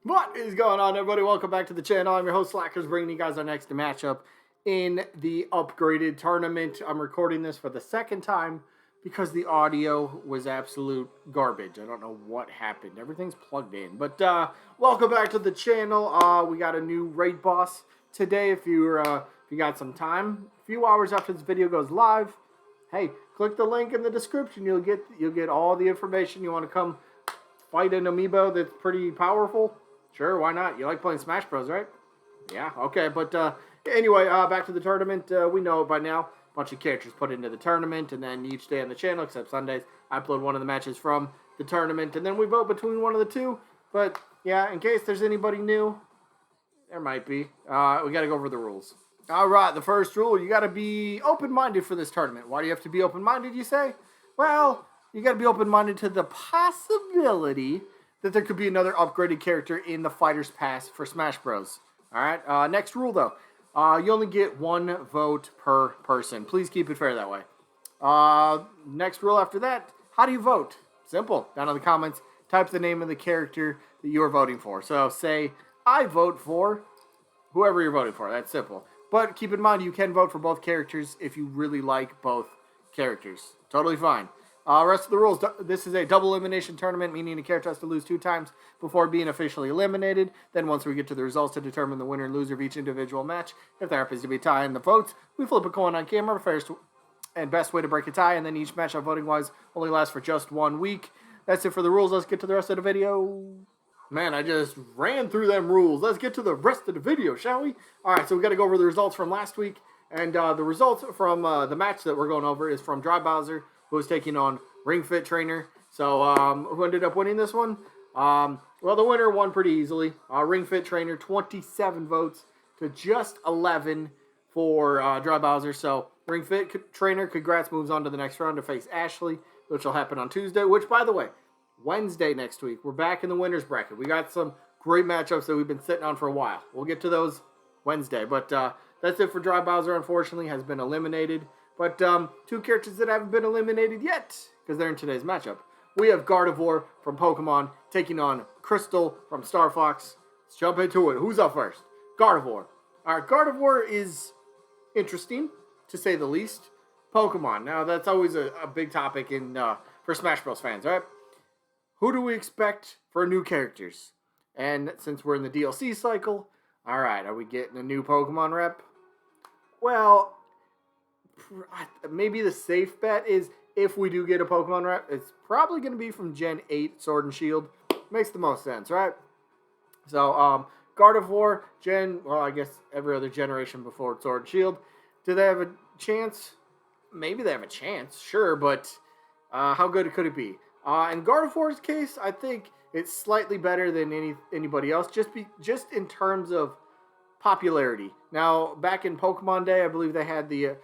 What is going on, everybody? Welcome back to the channel. I'm your host, Slackers, bringing you guys our next matchup in the upgraded tournament. I'm recording this for the second time because the audio was absolute garbage. I don't know what happened. Everything's plugged in. But welcome back to the channel. We got a new raid boss today. If you got some time, a few hours after this video goes live, hey, click the link in the description. You'll get all the information. You want to come fight an amiibo that's pretty powerful? Sure, why not? You like playing Smash Bros, right? Yeah, okay. But anyway, back to the tournament. We know it by now. A bunch of characters put into the tournament, and then each day on the channel, except Sundays, I upload one of the matches from the tournament, and then we vote between one of the two. But yeah, in case there's anybody new, there might be. We got to go over the rules. All right, the first rule, you got to be open-minded for this tournament. Why do you have to be open-minded, you say? Well, you got to be open-minded to the possibility that there could be another upgraded character in the Fighter's Pass for Smash Bros. All right, next rule, though. You only get one vote per person. Please keep it fair that way. Next rule after that, how do you vote? Simple. Down in the comments, type the name of the character that you are voting for. So say, I vote for whoever you're voting for. That's simple. But keep in mind, you can vote for both characters if you really like both characters. Totally fine. Rest of the rules, this is a double elimination tournament, meaning a character has to lose 2 times before being officially eliminated. Then once we get to the results to determine the winner and loser of each individual match, if there happens to be a tie in the votes, we flip a coin on camera, fairest and best way to break a tie, and then each matchup voting-wise only lasts for just 1 week. That's it for the rules. Let's get to the rest of the video. Man, I just ran through them rules. Let's get to the rest of the video, shall we? All right, so we got to go over the results from last week. And the results from the match that we're going over is from Dry Bowser, who was taking on Ring Fit Trainer. So, who ended up winning this one? Well, the winner won pretty easily. Ring Fit Trainer, 27 votes to just 11 for Dry Bowser. So, Ring Fit Trainer, congrats, moves on to the next round to face Ashley, which will happen on Tuesday. Which, by the way, Wednesday next week, we're back in the winner's bracket. We got some great matchups that we've been sitting on for a while. We'll get to those Wednesday. But that's it for Dry Bowser, unfortunately, has been eliminated. But 2 characters that haven't been eliminated yet, because they're in today's matchup. We have Gardevoir from Pokemon taking on Krystal from Star Fox. Let's jump into it. Who's up first? Gardevoir. All right, Gardevoir is interesting, to say the least. Pokemon. Now, that's always a big topic in for Smash Bros. Fans, right? Who do we expect for new characters? And since we're in the DLC cycle, all right, are we getting a new Pokemon rep? Well, maybe the safe bet is if we do get a Pokemon rep, it's probably going to be from Gen 8 Sword and Shield. Makes the most sense, right? So, Gardevoir, well, I guess every other generation before Sword and Shield. Do they have a chance? Maybe they have a chance, sure, but how good could it be? In Gardevoir's case, I think it's slightly better than anybody else, just in terms of popularity. Now, back in Pokemon Day, I believe they had their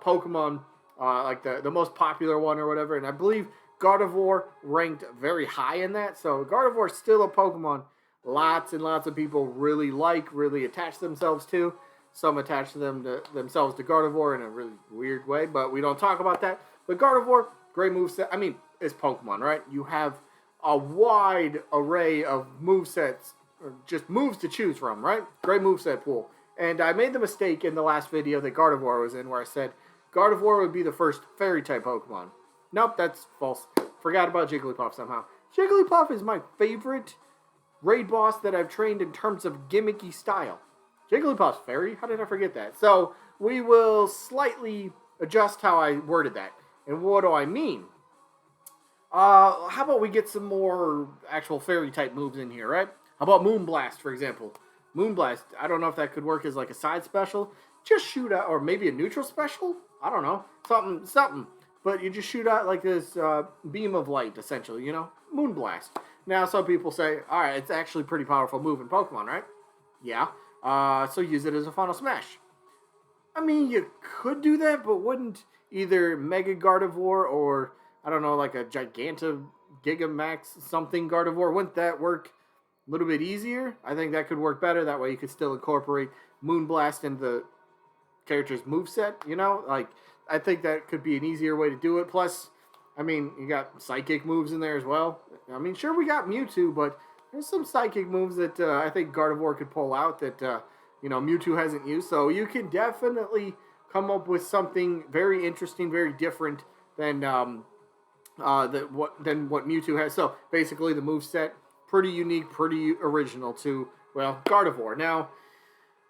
Pokemon, like the most popular one or whatever, and I believe Gardevoir ranked very high in that. So Gardevoir is still a Pokemon lots and lots of people really attach themselves to. Some attach themselves to Gardevoir in a really weird way, but we don't talk about that. But Gardevoir, great moveset. I mean, it's Pokemon, right? You have a wide array of movesets, or just moves to choose from, right? Great moveset pool. And I made the mistake in the last video that Gardevoir was in where I said Gardevoir would be the first fairy-type Pokemon. Nope, that's false. Forgot about Jigglypuff somehow. Jigglypuff is my favorite raid boss that I've trained in terms of gimmicky style. Jigglypuff's fairy? How did I forget that? So, we will slightly adjust how I worded that. And what do I mean? How about we get some more actual fairy-type moves in here, right? How about Moonblast, for example? Moonblast, I don't know if that could work as like a side special. Just shoot out, or maybe a neutral special? I don't know. Something. But you just shoot out like this beam of light, essentially, you know? Moonblast. Now, some people say, alright, it's actually a pretty powerful move in Pokemon, right? Yeah. So use it as a Final Smash. I mean, you could do that, but wouldn't either Mega Gardevoir or, I don't know, like a Gigamax something Gardevoir, wouldn't that work a little bit easier? I think that could work better. That way you could still incorporate Moonblast into the character's moveset, you know? Like, I think that could be an easier way to do it. Plus, I mean, you got psychic moves in there as well. I mean, sure, we got Mewtwo, but there's some psychic moves that I think Gardevoir could pull out that Mewtwo hasn't used. So you can definitely come up with something very interesting, very different than than what Mewtwo has. So basically, the move set pretty unique, pretty original to Gardevoir. Now,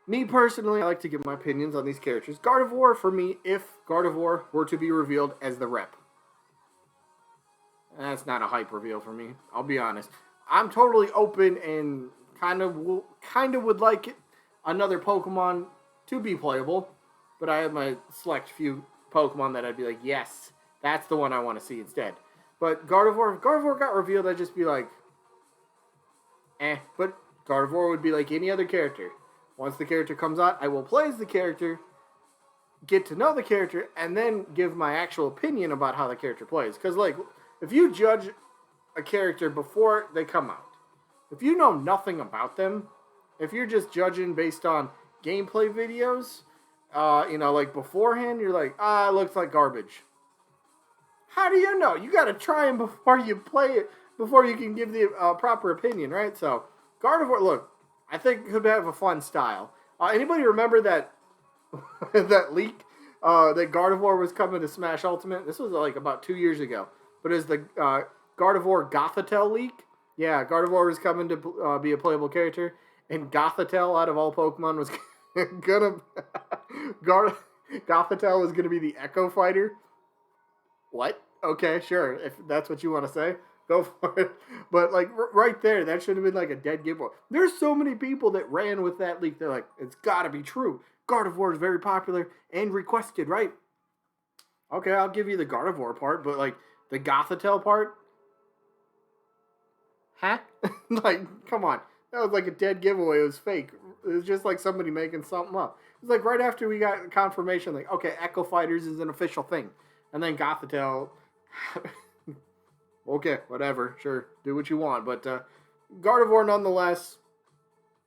me personally, I like to give my opinions on these characters. Gardevoir, for me, if Gardevoir were to be revealed as the rep, that's not a hype reveal for me. I'll be honest. I'm totally open and kind of would like it, another Pokemon to be playable, but I have my select few Pokemon that I'd be like, yes, that's the one I want to see instead. But Gardevoir, if Gardevoir got revealed, I'd just be like, eh. But Gardevoir would be like any other character. Once the character comes out, I will play as the character, get to know the character, and then give my actual opinion about how the character plays. Because, like, if you judge a character before they come out, if you know nothing about them, if you're just judging based on gameplay videos, like beforehand, you're like, it looks like garbage. How do you know? You got to try them before you play it, before you can give the proper opinion, right? So, Gardevoir, look, I think could have a fun style. Anybody remember that that leak that Gardevoir was coming to Smash Ultimate? This was like about 2 years ago. But is the Gardevoir Gothitelle leak? Yeah, Gardevoir was coming to be a playable character, and Gothitelle, out of all Pokemon, was gonna Gothitelle was gonna be the Echo Fighter. What? Okay, sure. If that's what you want to say, go for it. But like right there, that should have been like a dead giveaway. There's so many people that ran with that leak. They're like, it's got to be true. Gardevoir is very popular and requested, right? Okay, I'll give you the Gardevoir part, but like the Gothitelle part, huh? Like, come on. That was like a dead giveaway. It was fake. It was just like somebody making something up. It was like right after we got confirmation, like, okay, Echo Fighters is an official thing. And then Gothitelle, okay, whatever, sure, do what you want. But Gardevoir, nonetheless,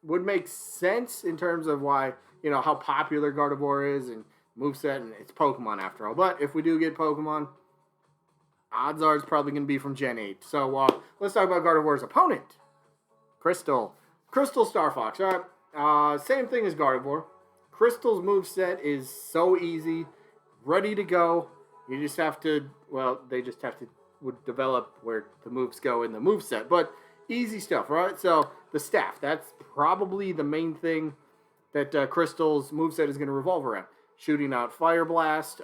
would make sense in terms of why, how popular Gardevoir is and moveset, and it's Pokemon after all. But if we do get Pokemon, odds are it's probably going to be from Gen 8. So let's talk about Gardevoir's opponent, Krystal. Krystal Star Fox, all right? Same thing as Gardevoir. Krystal's moveset is so easy, ready to go. You just have to, they just have to would develop where the moves go in the moveset. But easy stuff, right? So the staff, that's probably the main thing that Krystal's moveset is going to revolve around. Shooting out Fire Blast,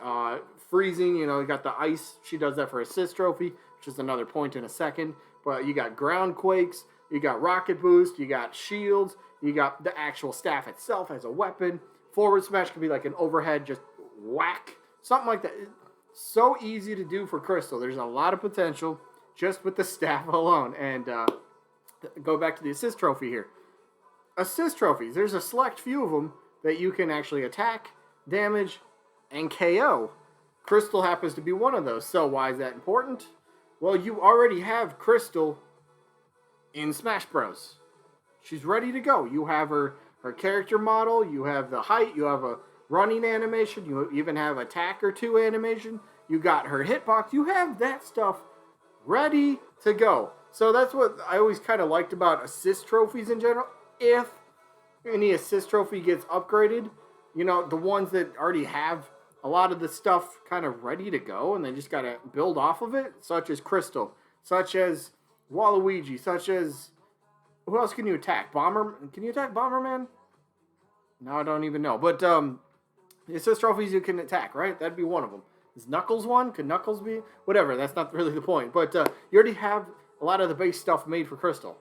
freezing, you got the ice. She does that for Assist Trophy, which is another point in a second. But you got Ground Quakes, you got Rocket Boost, you got Shields, you got the actual staff itself as a weapon. Forward Smash could be like an overhead, just whack, something like that. So easy to do for Krystal. There's a lot of potential just with the staff alone. And go back to the Assist Trophy here. Assist Trophies, there's a select few of them that you can actually attack, damage, and KO. Krystal happens to be one of those. So why is that important? Well, you already have Krystal in Smash Bros. She's ready to go. You have her character model, you have the height, you have a running animation, you even have attack or 2 animation, you got her hitbox, you have that stuff ready to go. So that's what I always kind of liked about assist trophies in general. If any assist trophy gets upgraded, the ones that already have a lot of the stuff kind of ready to go and they just got to build off of it, such as Krystal, such as Waluigi, such as, who else can you attack? Bomber? Can you attack Bomberman? No, I don't even know. But the assist trophies you can attack, right? That'd be one of them. Is Knuckles one? Could Knuckles be? Whatever, that's not really the point. But you already have a lot of the base stuff made for Krystal.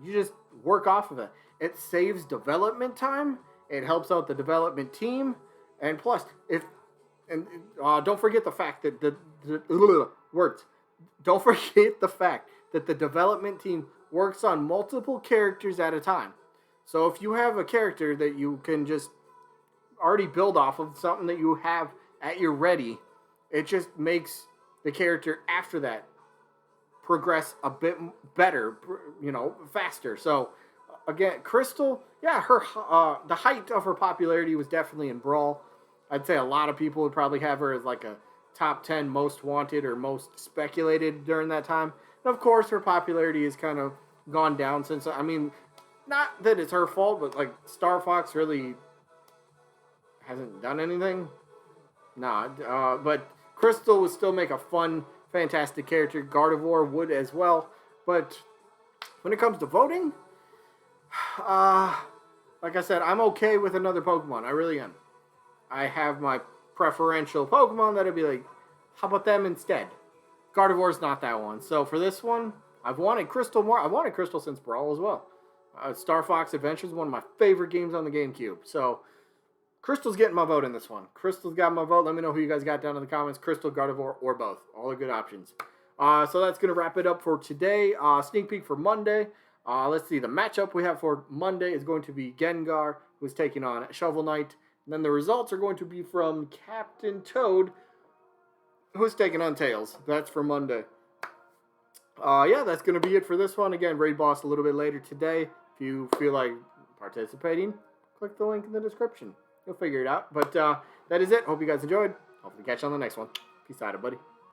You just work off of it. It saves development time. It helps out the development team. And plus, don't forget the fact that Don't forget the fact that the development team works on multiple characters at a time. So if you have a character that you can just already build off of, something that you have at your ready, it just makes the character after that progress a bit better, faster. So again, Krystal, yeah, her the height of her popularity was definitely in Brawl. I'd say a lot of people would probably have her as like a top 10 most wanted or most speculated during that time. And of course, her popularity is kind of gone down since. I mean, not that it's her fault, but like Star Fox really hasn't done anything. Nah, but Krystal would still make a fun, fantastic character. Gardevoir would as well. But when it comes to voting, uh, like I said, I'm okay with another Pokemon. I really am. I have my preferential Pokemon that'd be like, how about them instead? Gardevoir's not that one. So for this one, I've wanted Krystal more. I've wanted Krystal since Brawl as well. Star Fox Adventures is one of my favorite games on the GameCube. So Krystal's getting my vote in this one. Krystal's got my vote. Let me know who you guys got down in the comments. Krystal, Gardevoir, or both. All are good options. So that's going to wrap it up for today. Sneak peek for Monday. Let's see. The matchup we have for Monday is going to be Gengar, who's taking on Shovel Knight. And then the results are going to be from Captain Toad, who's taking on Tails. That's for Monday. Yeah, that's going to be it for this one. Again, Raid Boss a little bit later today. If you feel like participating, click the link in the description. You'll figure it out. But that is it. Hope you guys enjoyed. Hopefully catch you on the next one. Peace out, buddy.